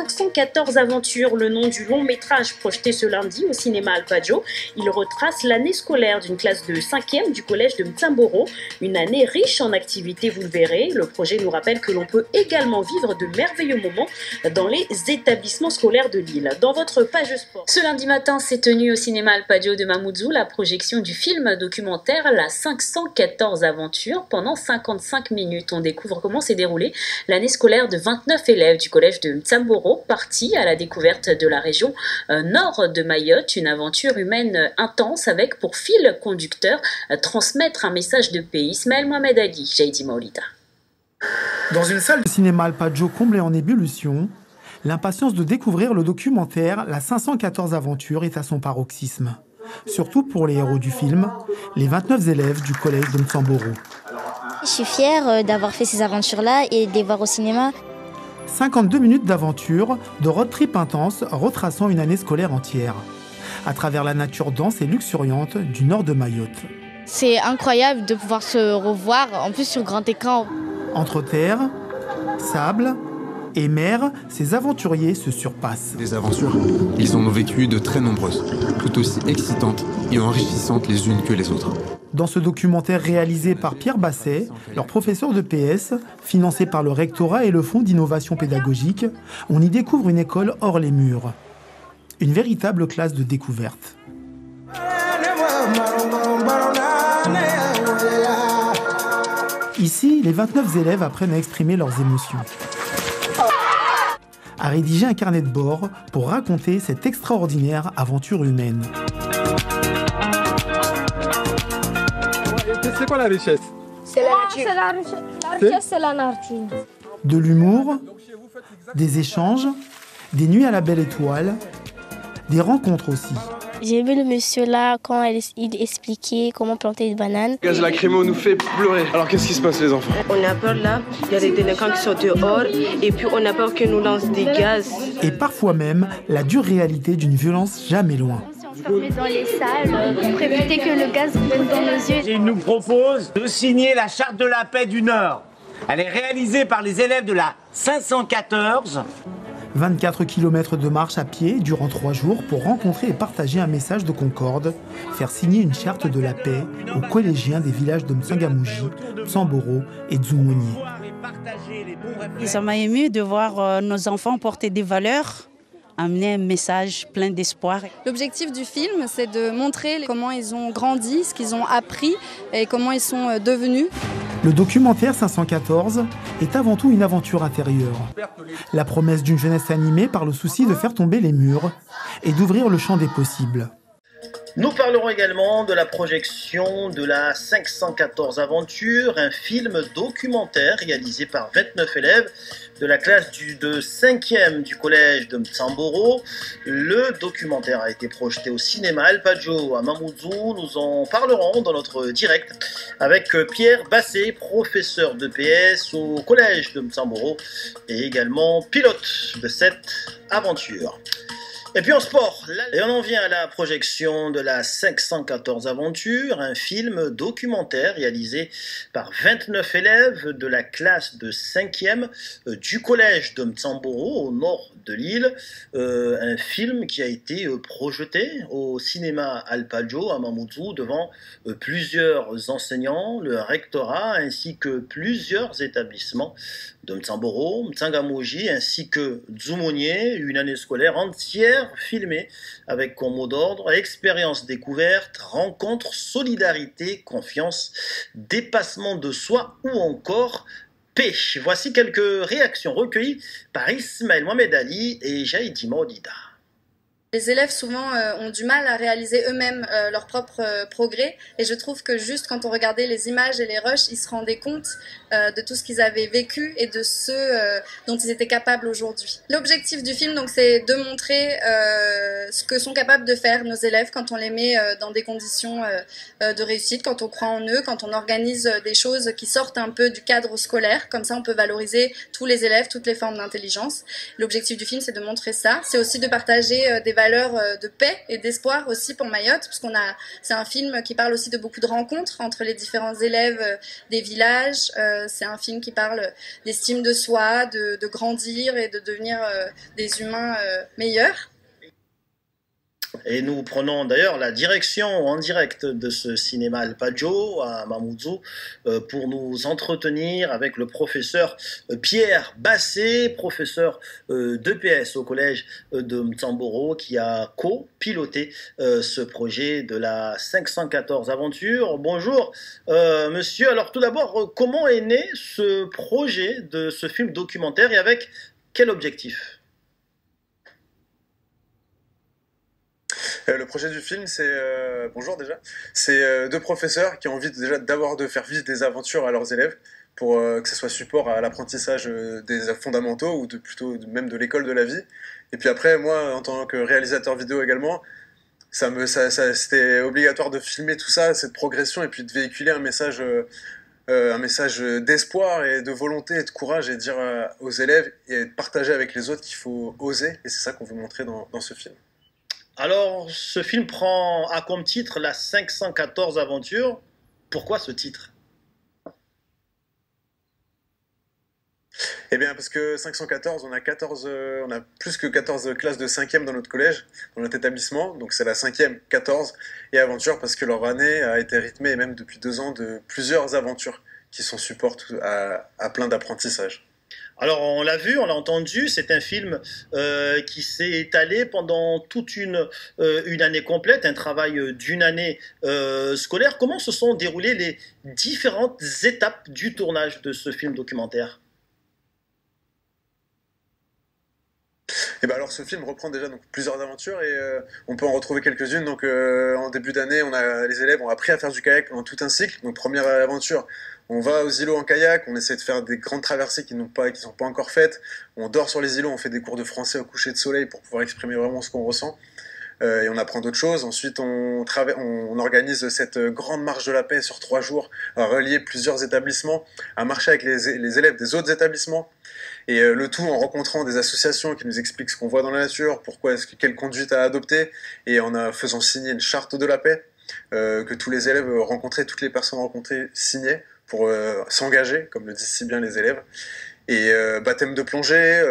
514 aventures, le nom du long métrage projeté ce lundi au cinéma Alpaggio. Il retrace l'année scolaire d'une classe de 5e du collège de Mtsamboro. Une année riche en activités, vous le verrez. Le projet nous rappelle que l'on peut également vivre de merveilleux moments dans les établissements scolaires de l'île. Dans votre page sport. Ce lundi matin s'est tenue au cinéma Alpaggio de Mamoudzou la projection du film documentaire La 514 aventures. Pendant 55 minutes, on découvre comment s'est déroulée l'année scolaire de 29 élèves du collège de Mtsamboro, partis à la découverte de la région nord de Mayotte. Une aventure humaine intense avec pour fil conducteur transmettre un message de paix. Ismaël Mohamed Ali, Jaidi Maolida. Dans une salle de cinéma Alpaggio comblée en ébullition, l'impatience de découvrir le documentaire La 514 aventures est à son paroxysme. Surtout pour les héros du film, les 29 élèves du collège de Mtsamboro. Je suis fière d'avoir fait ces aventures-là et de les voir au cinéma. 52 minutes d'aventure, de road trip intense retraçant une année scolaire entière, à travers la nature dense et luxuriante du nord de Mayotte. C'est incroyable de pouvoir se revoir, en plus sur grand écran. Entre terre, sable et mer, ces aventuriers se surpassent. Des aventures, ils en ont vécu de très nombreuses, tout aussi excitantes et enrichissantes les unes que les autres. Dans ce documentaire réalisé par Pierre Basset, leur professeur de PS, financé par le rectorat et le Fonds d'innovation pédagogique, on y découvre une école hors les murs. Une véritable classe de découverte. Ici, les 29 élèves apprennent à exprimer leurs émotions, à rédiger un carnet de bord pour raconter cette extraordinaire aventure humaine. C'est quoi la richesse? C'est la nature. La richesse, c'est la nature. De l'humour, des échanges, des nuits à la belle étoile, des rencontres aussi. J'ai vu le monsieur là quand il expliquait comment planter des bananes. Le gaz lacrymo nous fait pleurer. Alors qu'est-ce qui se passe les enfants? On a peur là, il y a des délinquants qui sont dehors et puis on a peur qu'ils nous lancent des gaz. Et parfois même la dure réalité d'une violence jamais loin. On est dans les salles pour éviter que le gaz vienne dans nos yeux. Il nous propose de signer la charte de la paix du Nord. Elle est réalisée par les élèves de la 514. 24 km de marche à pied durant 3 jours pour rencontrer et partager un message de concorde, faire signer une charte de la paix aux collégiens des villages de Msangamouji, Mtsamboro et Dzumonié. Ça m'a ému de voir nos enfants porter des valeurs, amener un message plein d'espoir. L'objectif du film, c'est de montrer comment ils ont grandi, ce qu'ils ont appris et comment ils sont devenus. Le documentaire 514 est avant tout une aventure intérieure. La promesse d'une jeunesse animée par le souci de faire tomber les murs et d'ouvrir le champ des possibles. Nous parlerons également de la projection de la 514 Aventures, un film documentaire réalisé par 29 élèves de la classe de 5e du collège de Mtsamboro. Le documentaire a été projeté au cinéma Alpaggio à Mamoudzou. Nous en parlerons dans notre direct avec Pierre Basset, professeur de PS au collège de Mtsamboro et également pilote de cette aventure. Et puis en sport, et on en vient à la projection de la 514 Aventures, un film documentaire réalisé par 29 élèves de la classe de 5e du collège de Mtsamboro au nord de l'île. Un film qui a été projeté au cinéma Alpaggio à Mamoudzou devant plusieurs enseignants, le rectorat ainsi que plusieurs établissements de Mtsamboro, Mtsangamouji ainsi que Dzumonié, une année scolaire entière filmée avec comme mot d'ordre expérience découverte, rencontre, solidarité, confiance, dépassement de soi ou encore paix. Voici quelques réactions recueillies par Ismaël Mohamed Ali et Jaidi Maolida. Les élèves souvent ont du mal à réaliser eux-mêmes leur propre progrès et je trouve que juste quand on regardait les images et les rushs, ils se rendaient compte de tout ce qu'ils avaient vécu et de ce dont ils étaient capables aujourd'hui. L'objectif du film, donc, c'est de montrer ce que sont capables de faire nos élèves quand on les met dans des conditions de réussite, quand on croit en eux, quand on organise des choses qui sortent un peu du cadre scolaire. Comme ça, on peut valoriser tous les élèves, toutes les formes d'intelligence. L'objectif du film, c'est de montrer ça. C'est aussi de partager des valeurs valeurs de paix et d'espoir aussi pour Mayotte, parce c'est un film qui parle aussi de beaucoup de rencontres entre les différents élèves des villages. C'est un film qui parle d'estime de soi, de grandir et de devenir des humains meilleurs. Et nous prenons d'ailleurs la direction en direct de ce cinéma Alpaggio à Mamoudzou pour nous entretenir avec le professeur Pierre Bassé, professeur d'EPS au collège de Mtsamboro, qui a co-piloté ce projet de la 514 aventure. Bonjour monsieur, alors tout d'abord, comment est né ce projet de ce film documentaire et avec quel objectif ? Le projet du film, c'est bonjour déjà. C'est deux professeurs qui ont envie déjà d'abord de faire vivre des aventures à leurs élèves pour que ce soit support à l'apprentissage des fondamentaux ou plutôt même de l'école de la vie. Et puis après, moi, en tant que réalisateur vidéo également, c'était obligatoire de filmer tout ça, cette progression, et puis de véhiculer un message d'espoir et de volonté et de courage, et de dire aux élèves et de partager avec les autres qu'il faut oser. Et c'est ça qu'on veut montrer dans ce film. Alors, ce film a comme titre la 514 aventure. Pourquoi ce titre ? Eh bien, parce que 514, on a plus que 14 classes de 5e dans notre collège, dans notre établissement. Donc c'est la 5e, 14 et aventure, parce que leur année a été rythmée, et même depuis 2 ans, de plusieurs aventures qui sont support à plein d'apprentissages. Alors on l'a vu, on l'a entendu, c'est un film qui s'est étalé pendant toute une année complète, un travail d'une année scolaire. Comment se sont déroulées les différentes étapes du tournage de ce film documentaire ? Et ben alors ce film reprend déjà donc plusieurs aventures, et on peut en retrouver quelques-unes. Donc en début d'année, les élèves ont appris à faire du kayak pendant tout un cycle. Donc première aventure, on va aux îlots en kayak, on essaie de faire des grandes traversées qui ne sont pas encore faites. On dort sur les îlots, on fait des cours de français au coucher de soleil pour pouvoir exprimer vraiment ce qu'on ressent. Et on apprend d'autres choses. Ensuite, on organise cette grande marche de la paix sur 3 jours, à relier plusieurs établissements, à marcher avec les élèves des autres établissements. Et le tout en rencontrant des associations qui nous expliquent ce qu'on voit dans la nature, quelle conduite à adopter, et en faisant signer une charte de la paix que tous les élèves rencontrés, toutes les personnes rencontrées signaient pour s'engager, comme le disent si bien les élèves. Et baptême de plongée,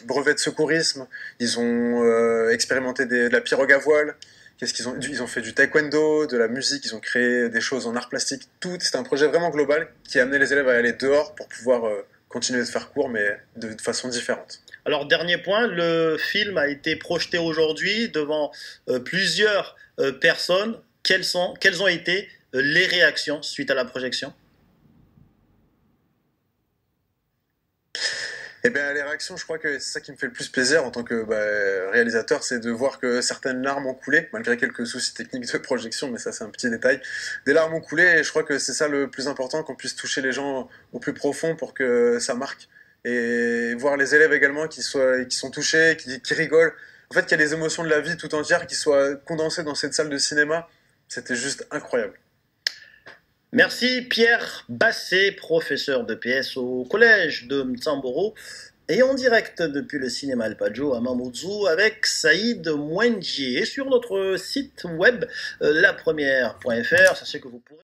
brevet de secourisme, ils ont expérimenté de la pirogue à voile. Ils ont fait du taekwondo, de la musique, ils ont créé des choses en art plastique. C'était un projet vraiment global qui a amené les élèves à aller dehors pour pouvoir continuer de faire cours, mais de façon différente. Alors, dernier point, le film a été projeté aujourd'hui devant plusieurs personnes. Quelles ont été les réactions suite à la projection ? Eh bien, les réactions, je crois que c'est ça qui me fait le plus plaisir en tant que réalisateur, c'est de voir que certaines larmes ont coulé, malgré quelques soucis techniques de projection, mais ça c'est un petit détail. Des larmes ont coulé, et je crois que c'est ça le plus important, qu'on puisse toucher les gens au plus profond pour que ça marque. Et voir les élèves également qui sont touchés, qui rigolent. En fait, qu'il y a les émotions de la vie tout entière qui soient condensées dans cette salle de cinéma, c'était juste incroyable. Merci Pierre Bassé, professeur d'EPS au collège de Mtsamboro, et en direct depuis le cinéma Alpaggio à Mamoudzou avec Saïd Mwenji. Et sur notre site web lapremière.fr, sachez que vous pourrez